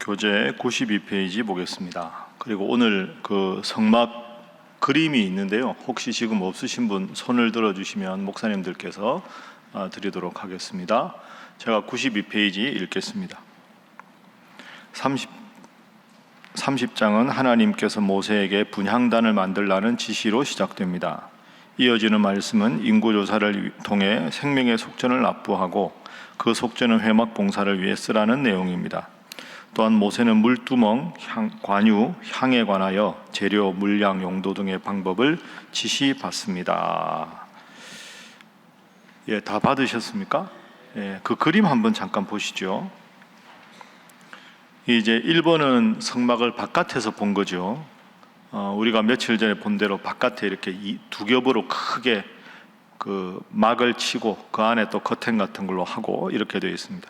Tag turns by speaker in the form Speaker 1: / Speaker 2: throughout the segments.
Speaker 1: 교재 92페이지 보겠습니다. 그리고 오늘 그 성막 그림이 있는데요. 혹시 지금 없으신 분 손을 들어주시면 목사님들께서 드리도록 하겠습니다. 제가 92페이지 읽겠습니다. 30장은 하나님께서 모세에게 분향단을 만들라는 지시로 시작됩니다. 이어지는 말씀은 인구조사를 통해 생명의 속전을 납부하고 그 속전은 회막 봉사를 위해 쓰라는 내용입니다. 또한 모세는 물두멍, 관유, 향에 관하여 재료, 물량, 용도 등의 방법을 지시받습니다. 다 받으셨습니까? 그 그림 한번 잠깐 보시죠. 이제 1번은 성막을 바깥에서 본 거죠. 우리가 며칠 전에 본 대로 바깥에 이렇게 두 겹으로 크게 그 막을 치고 그 안에 또 커튼 같은 걸로 하고 이렇게 되어 있습니다.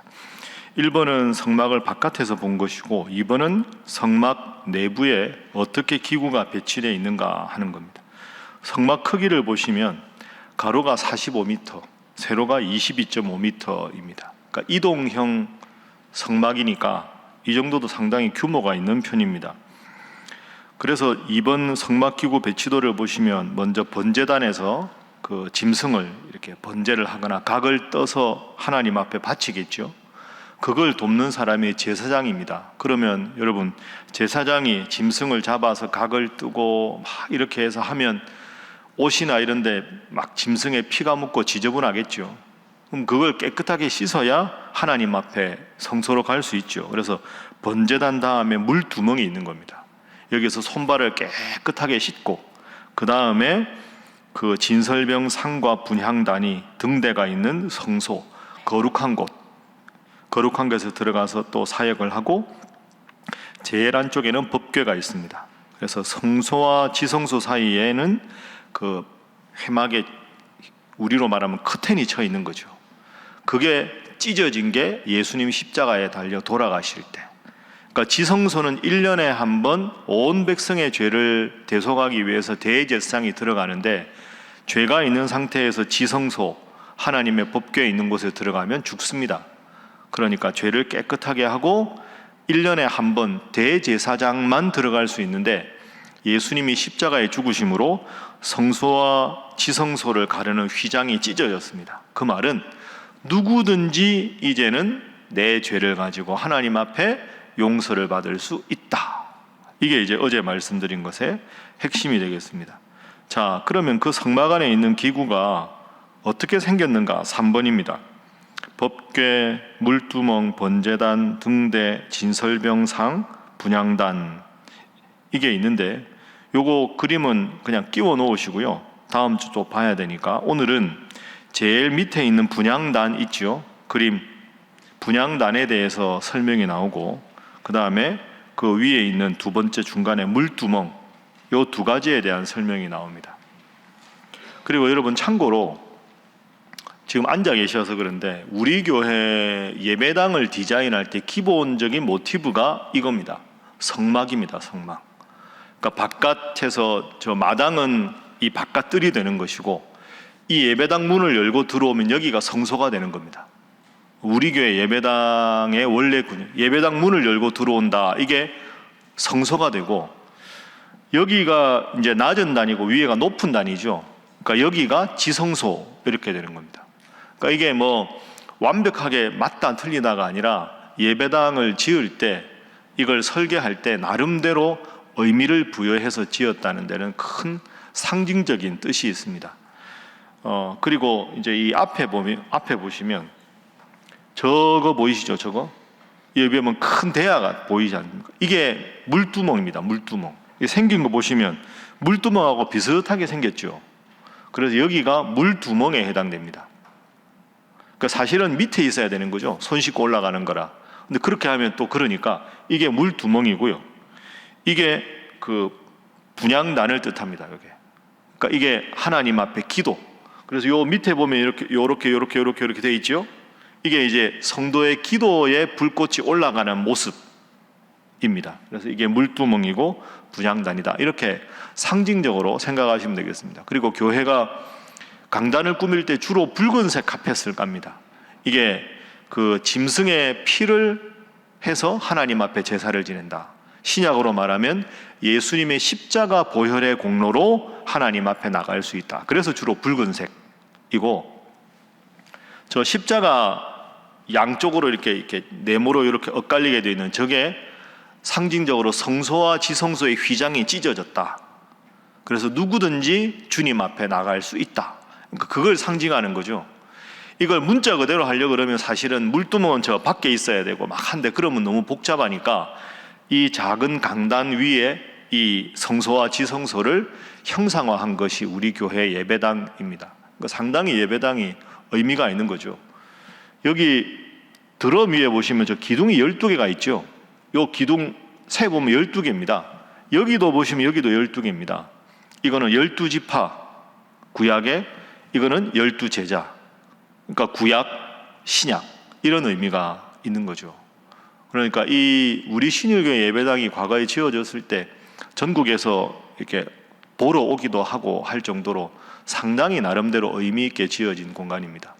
Speaker 1: 1번은 성막을 바깥에서 본 것이고 2번은 성막 내부에 어떻게 기구가 배치되어 있는가 하는 겁니다. 성막 크기를 보시면 가로가 45m, 세로가 22.5m입니다. 그러니까 이동형 성막이니까 이 정도도 상당히 규모가 있는 편입니다. 그래서 2번 성막기구 배치도를 보시면 먼저 번제단에서 그 짐승을 이렇게 번제를 하거나 각을 떠서 하나님 앞에 바치겠죠. 그걸 돕는 사람이 제사장입니다. 그러면 여러분, 제사장이 짐승을 잡아서 각을 뜨고 막 이렇게 해서 하면 옷이나 이런 데 막 짐승의 피가 묻고 지저분하겠죠. 그럼 그걸 깨끗하게 씻어야 하나님 앞에 성소로 갈 수 있죠. 그래서 번제단 다음에 물두멍이 있는 겁니다. 여기서 손발을 깨끗하게 씻고 그 다음에 그 진설병 상과 분향단이 등대가 있는 성소, 거룩한 곳에 들어가서 또 사역을 하고, 제일 안쪽에는 법궤가 있습니다. 그래서 성소와 지성소 사이에는 그 회막에 우리로 말하면 커튼이 쳐 있는 거죠. 그게 찢어진 게 예수님 십자가에 달려 돌아가실 때. 그러니까 지성소는 1년에 한 번 온 백성의 죄를 대속하기 위해서 대제사장이 들어가는데, 죄가 있는 상태에서 지성소, 하나님의 법궤에 있는 곳에 들어가면 죽습니다. 그러니까 죄를 깨끗하게 하고 1년에 한 번 대제사장만 들어갈 수 있는데, 예수님이 십자가에 죽으심으로 성소와 지성소를 가르는 휘장이 찢어졌습니다. 그 말은 누구든지 이제는 내 죄를 가지고 하나님 앞에 용서를 받을 수 있다. 이게 이제 어제 말씀드린 것의 핵심이 되겠습니다. 자, 그러면 그 성막 안에 있는 기구가 어떻게 생겼는가? 3번입니다. 법궤, 물두멍, 번제단, 등대, 진설병상, 분향단, 이게 있는데 요거 그림은 그냥 끼워 놓으시고요. 다음 주 또 봐야 되니까 오늘은 제일 밑에 있는 분향단 있죠. 그림, 분향단에 대해서 설명이 나오고, 그 다음에 그 위에 있는 두 번째 중간에 물두멍, 요 두 가지에 대한 설명이 나옵니다. 그리고 여러분 참고로 지금 앉아 계셔서 그런데 우리 교회 예배당을 디자인할 때 기본적인 모티브가 이겁니다. 성막입니다. 성막. 그러니까 바깥에서 저 마당은 이 바깥뜰이 되는 것이고, 이 예배당 문을 열고 들어오면 여기가 성소가 되는 겁니다. 우리 교회 예배당의 원래 예배당 문을 열고 들어온다, 이게 성소가 되고, 여기가 이제 낮은 단이고 위에가 높은 단이죠. 그러니까 여기가 지성소, 이렇게 되는 겁니다. 그러니까 이게 뭐 완벽하게 맞다 틀리다가 아니라 예배당을 지을 때, 이걸 설계할 때 나름대로 의미를 부여해서 지었다는 데는 큰 상징적인 뜻이 있습니다. 그리고 이제 이 앞에 보시면 저거 보이시죠? 저거? 여기 보면 큰 대야가 보이지 않습니까? 이게 물두멍입니다. 물두멍. 생긴 거 보시면 물두멍하고 비슷하게 생겼죠. 그래서 여기가 물두멍에 해당됩니다. 그러니까 사실은 밑에 있어야 되는 거죠. 손 씻고 올라가는 거라. 근데 그렇게 하면 또 그러니까 이게 물두멍이고요. 이게 그 분향단을 뜻합니다. 여기. 그러니까 이게 하나님 앞에 기도. 그래서 요 밑에 보면 이렇게 돼 있죠. 이게 이제 성도의 기도에 불꽃이 올라가는 모습입니다. 그래서 이게 물두멍이고 분향단이다. 이렇게 상징적으로 생각하시면 되겠습니다. 그리고 교회가 강단을 꾸밀 때 주로 붉은색 카펫을 깝니다. 이게 그 짐승의 피를 해서 하나님 앞에 제사를 지낸다. 신약으로 말하면 예수님의 십자가 보혈의 공로로 하나님 앞에 나갈 수 있다. 그래서 주로 붉은색이고, 저 십자가 양쪽으로 이렇게 네모로 이렇게 엇갈리게 되어 있는 저게 상징적으로 성소와 지성소의 휘장이 찢어졌다. 그래서 누구든지 주님 앞에 나갈 수 있다. 그러니까 그걸 상징하는 거죠. 이걸 문자 그대로 하려고 그러면 사실은 물두멍은 저 밖에 있어야 되고 막 한데, 그러면 너무 복잡하니까 이 작은 강단 위에 이 성소와 지성소를 형상화한 것이 우리 교회 예배당입니다. 그러니까 상당히 예배당이 의미가 있는 거죠. 여기 드럼 위에 보시면 저 기둥이 12개가 있죠. 요 기둥 세보면 12개입니다. 여기도 보시면 여기도 12개입니다. 이거는 12지파 구약에, 이거는 12제자, 그러니까 구약, 신약, 이런 의미가 있는 거죠. 그러니까 이 우리 신일교회 예배당이 과거에 지어졌을 때 전국에서 이렇게 보러 오기도 하고 할 정도로 상당히 나름대로 의미 있게 지어진 공간입니다.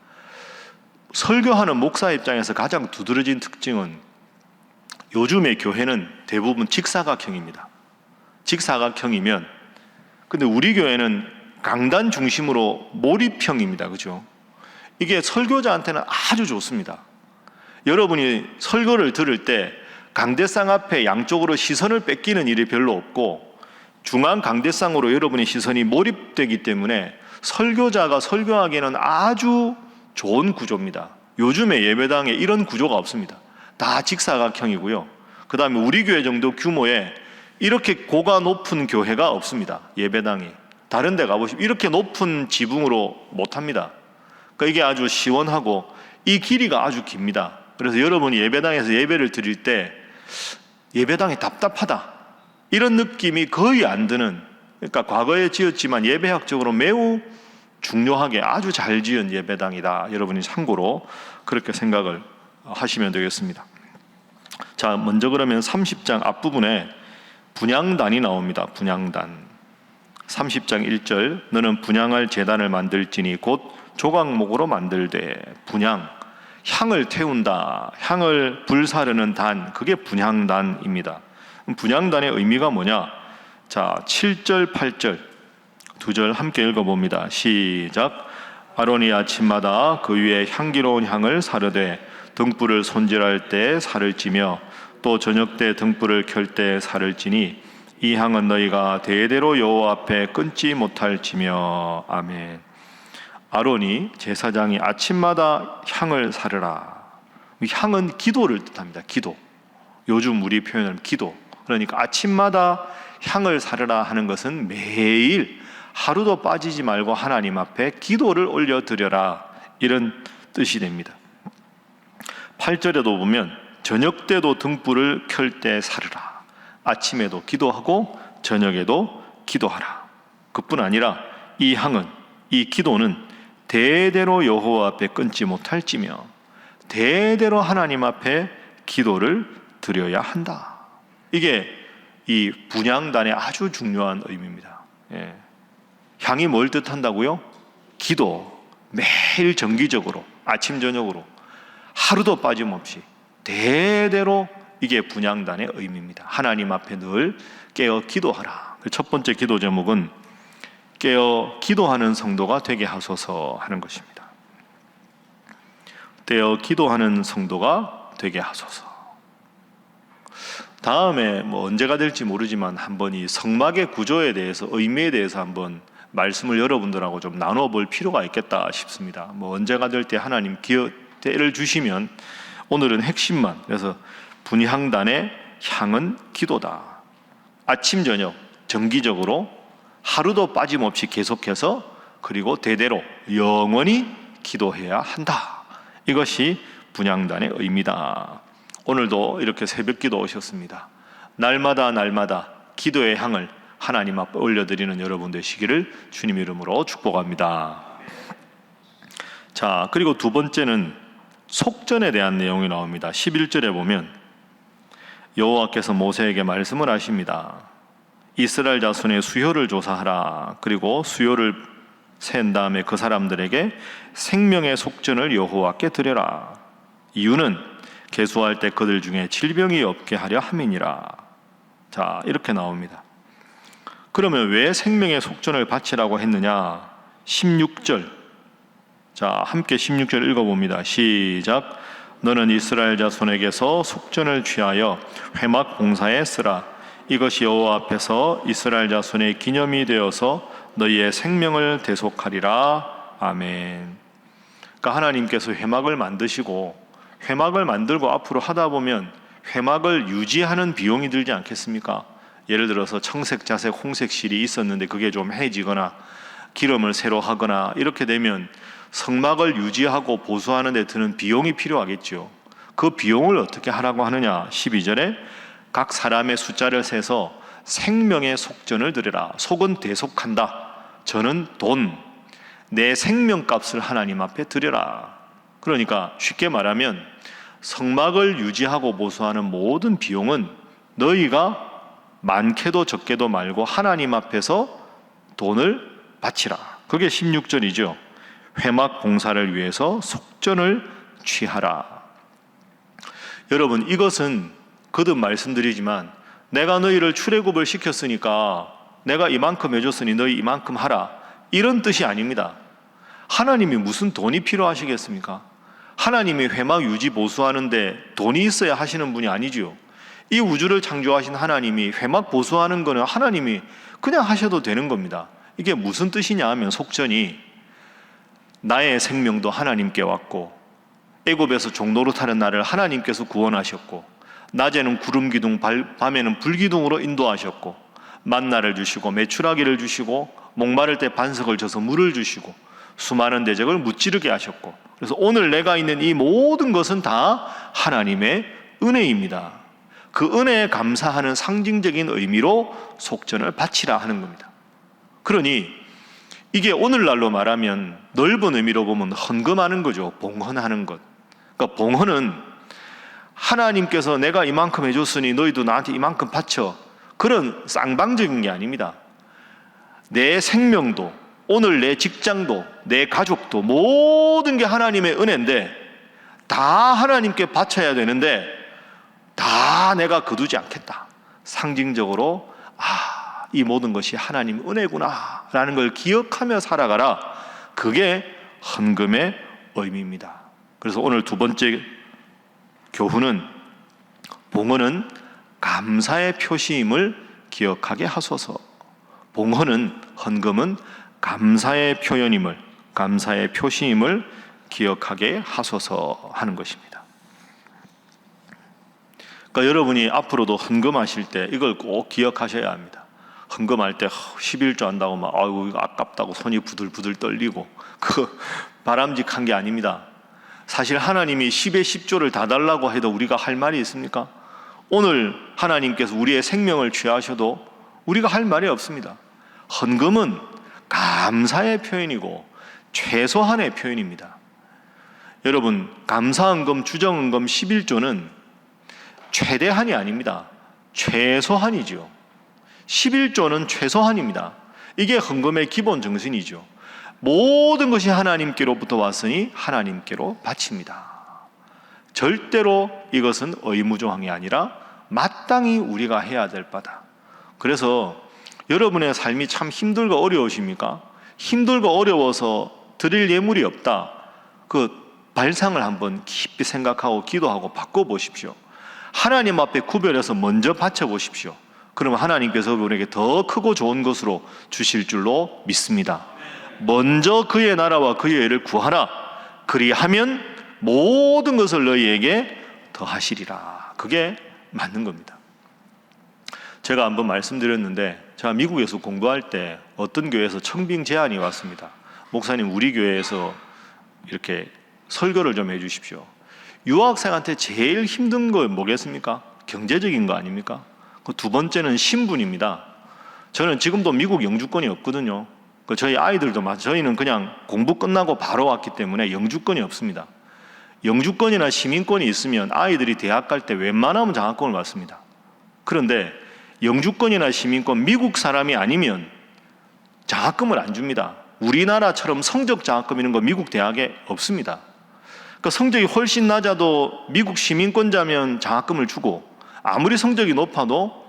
Speaker 1: 설교하는 목사 입장에서 가장 두드러진 특징은 요즘의 교회는 대부분 직사각형입니다. 직사각형이면, 근데 우리 교회는 강단 중심으로 몰입형입니다. 그죠? 이게 설교자한테는 아주 좋습니다. 여러분이 설교를 들을 때 강대상 앞에 양쪽으로 시선을 뺏기는 일이 별로 없고, 중앙 강대상으로 여러분의 시선이 몰입되기 때문에 설교자가 설교하기에는 아주 좋은 구조입니다. 요즘에 예배당에 이런 구조가 없습니다. 다 직사각형이고요. 그 다음에 우리 교회 정도 규모에 이렇게 고가 높은 교회가 없습니다. 예배당이. 다른 데 가보시면 이렇게 높은 지붕으로 못합니다. 그러니까 이게 아주 시원하고 이 길이가 아주 깁니다. 그래서 여러분이 예배당에서 예배를 드릴 때 예배당이 답답하다, 이런 느낌이 거의 안 드는, 그러니까 과거에 지었지만 예배학적으로 매우 중요하게 아주 잘 지은 예배당이다. 여러분이 참고로 그렇게 생각을 하시면 되겠습니다. 자, 먼저 그러면 30장 앞부분에 분향단이 나옵니다. 분향단. 30장 1절, 너는 분향할 제단을 만들지니 곧 조각목으로 만들되. 분향, 향을 태운다, 향을 불사르는 단, 그게 분향단입니다. 분향단의 의미가 뭐냐? 자, 7절 8절 두 절 함께 읽어봅니다. 시작. 아론이 아침마다 그 위에 향기로운 향을 사르되 등불을 손질할 때 살을 찌며 또 저녁 때 등불을 켤 때 살을 찌니 이 향은 너희가 대대로 여호와 앞에 끊지 못할지며. 아멘. 아론이 제사장이 아침마다 향을 사르라. 향은 기도를 뜻합니다. 기도. 요즘 우리 표현은 기도. 그러니까 아침마다 향을 사르라 하는 것은 매일 하루도 빠지지 말고 하나님 앞에 기도를 올려드려라, 이런 뜻이 됩니다. 8절에도 보면 저녁 때도 등불을 켤 때 사르라. 아침에도 기도하고 저녁에도 기도하라. 그뿐 아니라 이 향은, 이 기도는 대대로 여호와 앞에 끊지 못할지며 대대로 하나님 앞에 기도를 드려야 한다. 이게 이 분향단의 아주 중요한 의미입니다. 예. 향이 뭘 뜻한다고요? 기도. 매일 정기적으로 아침 저녁으로 하루도 빠짐없이 대대로, 이게 분향단의 의미입니다. 하나님 앞에 늘 깨어 기도하라. 첫 번째 기도 제목은 깨어 기도하는 성도가 되게 하소서 하는 것입니다. 깨어 기도하는 성도가 되게 하소서. 다음에 언제가 될지 모르지만 한번 이 성막의 구조에 대해서, 의미에 대해서 한번 말씀을 여러분들하고 좀 나눠볼 필요가 있겠다 싶습니다. 언제가 될 때 하나님 때를 주시면, 오늘은 핵심만. 그래서 분향단의 향은 기도다. 아침 저녁 정기적으로 하루도 빠짐없이 계속해서, 그리고 대대로 영원히 기도해야 한다. 이것이 분향단의 의미다. 오늘도 이렇게 새벽기도 오셨습니다. 날마다 기도의 향을 하나님 앞에 올려드리는 여러분 되시기를 주님 이름으로 축복합니다. 자, 그리고 두 번째는 속전에 대한 내용이 나옵니다. 11절에 보면 여호와께서 모세에게 말씀을 하십니다. 이스라엘 자손의 수요를 조사하라. 그리고 수요를 센 다음에 그 사람들에게 생명의 속전을 여호와께 드려라. 이유는 계수할 때 그들 중에 질병이 없게 하려 함이니라. 자, 이렇게 나옵니다. 그러면 왜 생명의 속전을 바치라고 했느냐? 16절. 자, 함께 16절 읽어봅니다. 시작. 너는 이스라엘 자손에게서 속전을 취하여 회막 봉사에 쓰라. 이것이 여호와 앞에서 이스라엘 자손의 기념이 되어서 너희의 생명을 대속하리라. 아멘. 그러니까 하나님께서 회막을 만드시고 회막을 만들고 앞으로 하다 보면 회막을 유지하는 비용이 들지 않겠습니까? 예를 들어서 청색, 자색, 홍색 실이 있었는데 그게 좀 해지거나 기름을 새로 하거나 이렇게 되면 성막을 유지하고 보수하는 데 드는 비용이 필요하겠죠. 그 비용을 어떻게 하라고 하느냐? 12절에 각 사람의 숫자를 세서 생명의 속전을 드리라. 속은 대속한다. 저는 돈, 내 생명값을 하나님 앞에 드려라. 그러니까 쉽게 말하면 성막을 유지하고 보수하는 모든 비용은 너희가 많게도 적게도 말고 하나님 앞에서 돈을 바치라. 그게 16절이죠. 회막 봉사를 위해서 속전을 취하라. 여러분, 이것은 거듭 말씀드리지만 내가 너희를 출애굽을 시켰으니까 내가 이만큼 해줬으니 너희 이만큼 하라, 이런 뜻이 아닙니다. 하나님이 무슨 돈이 필요하시겠습니까? 하나님이 회막 유지 보수하는데 돈이 있어야 하시는 분이 아니지요. 이 우주를 창조하신 하나님이 회막 보수하는 거는 하나님이 그냥 하셔도 되는 겁니다. 이게 무슨 뜻이냐 하면 속전이 나의 생명도 하나님께 왔고 애굽에서 종노릇하는 나를 하나님께서 구원하셨고 낮에는 구름 기둥 밤에는 불 기둥으로 인도하셨고 만나를 주시고 메추라기를 주시고 목마를 때 반석을 쳐서 물을 주시고 수많은 대적을 무찌르게 하셨고, 그래서 오늘 내가 있는 이 모든 것은 다 하나님의 은혜입니다. 그 은혜에 감사하는 상징적인 의미로 속전을 바치라 하는 겁니다. 그러니 이게 오늘날로 말하면 넓은 의미로 보면 헌금하는 거죠. 봉헌하는 것. 그러니까 봉헌은 하나님께서 내가 이만큼 해줬으니 너희도 나한테 이만큼 바쳐, 그런 쌍방적인 게 아닙니다. 내 생명도, 오늘 내 직장도, 내 가족도 모든 게 하나님의 은혜인데 다 하나님께 바쳐야 되는데 다 내가 거두지 않겠다. 상징적으로 이 모든 것이 하나님 은혜구나 라는 걸 기억하며 살아가라. 그게 헌금의 의미입니다. 그래서 오늘 두 번째 교훈은 봉헌은 감사의 표시임을 기억하게 하소서. 봉헌은, 헌금은 감사의 표현임을, 감사의 표시임을 기억하게 하소서 하는 것입니다. 그러니까 여러분이 앞으로도 헌금하실 때 이걸 꼭 기억하셔야 합니다. 헌금할 때 11조 한다고 막 아이고 이거 아깝다고 손이 부들부들 떨리고 그 바람직한 게 아닙니다. 사실 하나님이 10에 10조를 다 달라고 해도 우리가 할 말이 있습니까? 오늘 하나님께서 우리의 생명을 취하셔도 우리가 할 말이 없습니다. 헌금은 감사의 표현이고 최소한의 표현입니다. 여러분, 감사헌금, 주정헌금 11조는 최대한이 아닙니다. 최소한이죠. 11조는 최소한입니다. 이게 헌금의 기본 정신이죠. 모든 것이 하나님께로부터 왔으니 하나님께로 바칩니다. 절대로 이것은 의무조항이 아니라 마땅히 우리가 해야 될 바다. 그래서 여러분의 삶이 참 힘들고 어려우십니까? 힘들고 어려워서 드릴 예물이 없다. 그 발상을 한번 깊이 생각하고 기도하고 바꿔보십시오. 하나님 앞에 구별해서 먼저 바쳐보십시오. 그러면 하나님께서 우리에게 더 크고 좋은 것으로 주실 줄로 믿습니다. 먼저 그의 나라와 그의 의를 구하라. 그리하면 모든 것을 너희에게 더하시리라. 그게 맞는 겁니다. 제가 한번 말씀드렸는데 제가 미국에서 공부할 때 어떤 교회에서 청빙 제안이 왔습니다. 목사님, 우리 교회에서 이렇게 설교를 좀 해주십시오. 유학생한테 제일 힘든 거 뭐겠습니까? 경제적인 거 아닙니까? 그 두 번째는 신분입니다. 저는 지금도 미국 영주권이 없거든요. 저희 아이들도 저희는 그냥 공부 끝나고 바로 왔기 때문에 영주권이 없습니다. 영주권이나 시민권이 있으면 아이들이 대학 갈 때 웬만하면 장학금을 받습니다. 그런데 영주권이나 시민권, 미국 사람이 아니면 장학금을 안 줍니다. 우리나라처럼 성적 장학금 이런 거 미국 대학에 없습니다. 그러니까 성적이 훨씬 낮아도 미국 시민권자면 장학금을 주고 아무리 성적이 높아도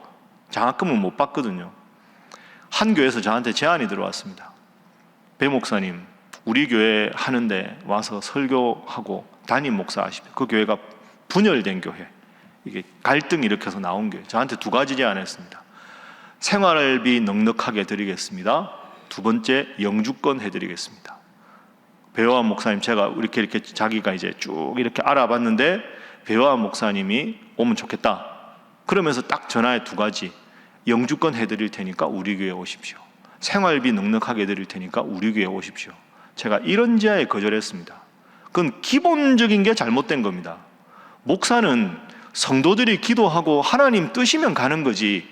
Speaker 1: 장학금은 못 받거든요. 한 교회에서 저한테 제안이 들어왔습니다. 배 목사님, 우리 교회 하는데 와서 설교하고 담임 목사 하십시오. 그 교회가 분열된 교회, 이게 갈등 일으켜서 나온 교회. 저한테 두 가지 제안했습니다. 생활비 넉넉하게 드리겠습니다. 두 번째, 영주권 해드리겠습니다. 배요한 목사님, 제가 이렇게 자기가 이제 쭉 이렇게 알아봤는데 배요한 목사님이 오면 좋겠다. 그러면서 딱 전화에 두 가지, 영주권 해드릴 테니까 우리 교회 오십시오. 생활비 넉넉하게 드릴 테니까 우리 교회 오십시오. 제가 이런 제안에 거절했습니다. 그건 기본적인 게 잘못된 겁니다. 목사는 성도들이 기도하고 하나님 뜻이면 가는 거지.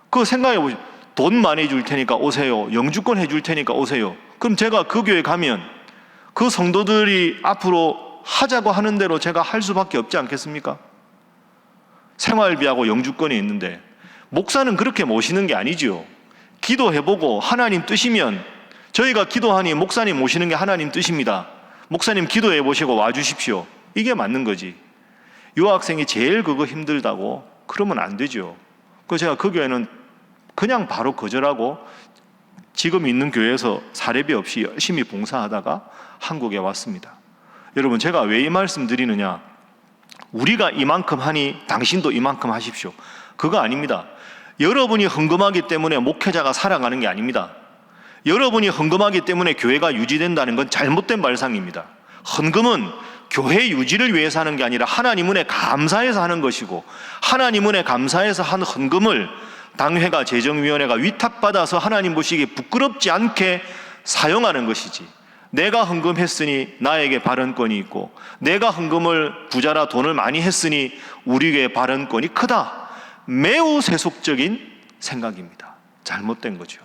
Speaker 1: 그거 생각해 보시죠. 돈 많이 줄 테니까 오세요. 영주권 해줄 테니까 오세요. 그럼 제가 그 교회 가면 그 성도들이 앞으로 하자고 하는 대로 제가 할 수밖에 없지 않겠습니까? 생활비하고 영주권이 있는데 목사는 그렇게 모시는 게 아니지요. 기도해보고 하나님 뜻이면, 저희가 기도하니 목사님 모시는 게 하나님 뜻입니다. 목사님 기도해보시고 와주십시오. 이게 맞는 거지. 유학생이 제일 그거 힘들다고 그러면 안 되죠. 그래서 제가 그 교회는 그냥 바로 거절하고 지금 있는 교회에서 사례비 없이 열심히 봉사하다가 한국에 왔습니다. 여러분, 제가 왜 이 말씀 드리느냐, 우리가 이만큼 하니 당신도 이만큼 하십시오, 그거 아닙니다. 여러분이 헌금하기 때문에 목회자가 살아가는 게 아닙니다. 여러분이 헌금하기 때문에 교회가 유지된다는 건 잘못된 발상입니다. 헌금은 교회 유지를 위해서 하는 게 아니라 하나님 은혜 감사해서 하는 것이고, 하나님 은혜 감사해서 한 헌금을 당회가, 재정위원회가 위탁받아서 하나님 보시기에 부끄럽지 않게 사용하는 것이지, 내가 헌금했으니 나에게 발언권이 있고 내가 헌금을 부자라 돈을 많이 했으니 우리 교회의 발언권이 크다, 매우 세속적인 생각입니다. 잘못된 거죠.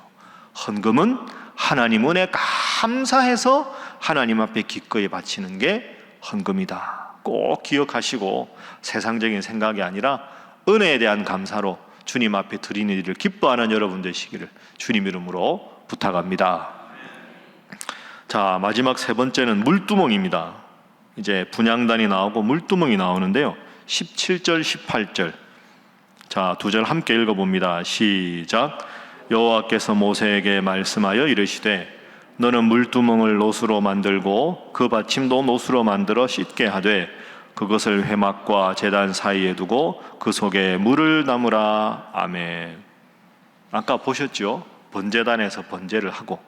Speaker 1: 헌금은 하나님 은혜 감사해서 하나님 앞에 기꺼이 바치는 게 헌금이다. 꼭 기억하시고 세상적인 생각이 아니라 은혜에 대한 감사로 주님 앞에 드리는 일을 기뻐하는 여러분 되시기를 주님 이름으로 부탁합니다. 자, 마지막 세 번째는 물두멍입니다. 이제 분향단이 나오고 물두멍이 나오는데요, 17절 18절, 자, 두 절 함께 읽어봅니다. 시작. 여호와께서 모세에게 말씀하여 이르시되 너는 물두멍을 노수로 만들고 그 받침도 노수로 만들어 씻게 하되 그것을 회막과 제단 사이에 두고 그 속에 물을 담으라. 아멘. 아까 보셨죠? 번제단에서 번제를 하고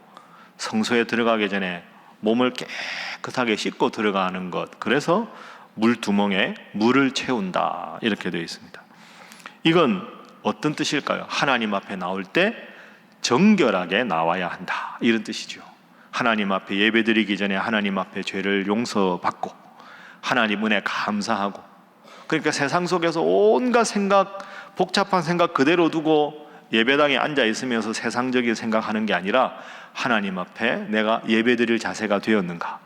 Speaker 1: 성소에 들어가기 전에 몸을 깨끗하게 씻고 들어가는 것, 그래서 물두멍에 물을 채운다, 이렇게 되어 있습니다. 이건 어떤 뜻일까요? 하나님 앞에 나올 때 정결하게 나와야 한다, 이런 뜻이죠. 하나님 앞에 예배드리기 전에 하나님 앞에 죄를 용서받고 하나님 은혜 감사하고, 그러니까 세상 속에서 온갖 생각, 복잡한 생각 그대로 두고 예배당에 앉아 있으면서 세상적인 생각하는 게 아니라 하나님 앞에 내가 예배드릴 자세가 되었는가,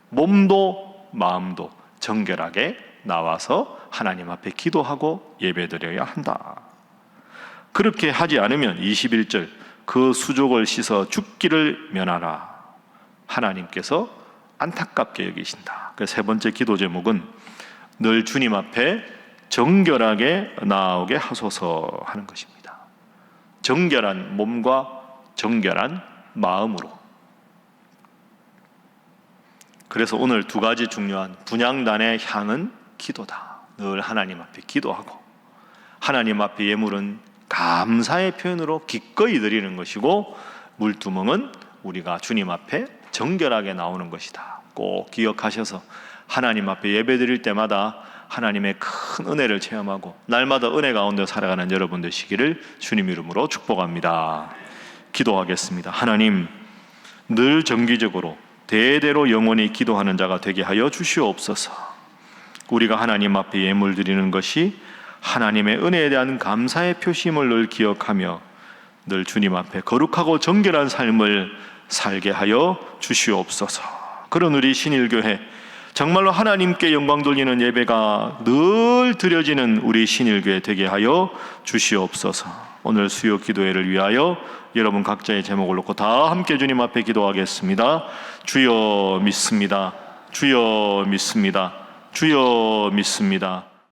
Speaker 1: 몸도 마음도 정결하게 나와서 하나님 앞에 기도하고 예배드려야 한다. 그렇게 하지 않으면 21절, 그 수족을 씻어 죽기를 면하라. 하나님께서 안타깝게 여기신다. 그 세 번째 기도 제목은 늘 주님 앞에 정결하게 나오게 하소서 하는 것입니다. 정결한 몸과 정결한 마음으로. 그래서 오늘 두 가지 중요한 분향단의 향은 기도다. 늘 하나님 앞에 기도하고 하나님 앞에 예물은 감사의 표현으로 기꺼이 드리는 것이고, 물두멍은 우리가 주님 앞에 정결하게 나오는 것이다. 꼭 기억하셔서 하나님 앞에 예배 드릴 때마다 하나님의 큰 은혜를 체험하고 날마다 은혜 가운데 살아가는 여러분 되시기를 주님 이름으로 축복합니다. 기도하겠습니다. 하나님, 늘 정기적으로 대대로 영원히 기도하는 자가 되게 하여 주시옵소서. 우리가 하나님 앞에 예물 드리는 것이 하나님의 은혜에 대한 감사의 표심을 늘 기억하며 늘 주님 앞에 거룩하고 정결한 삶을 살게 하여 주시옵소서. 그런 우리 신일교회, 정말로 하나님께 영광 돌리는 예배가 늘 드려지는 우리 신일교회 되게 하여 주시옵소서. 오늘 수요 기도회를 위하여 여러분 각자의 제목을 놓고 다 함께 주님 앞에 기도하겠습니다. 주여 믿습니다. 주여 믿습니다. 주여 믿습니다.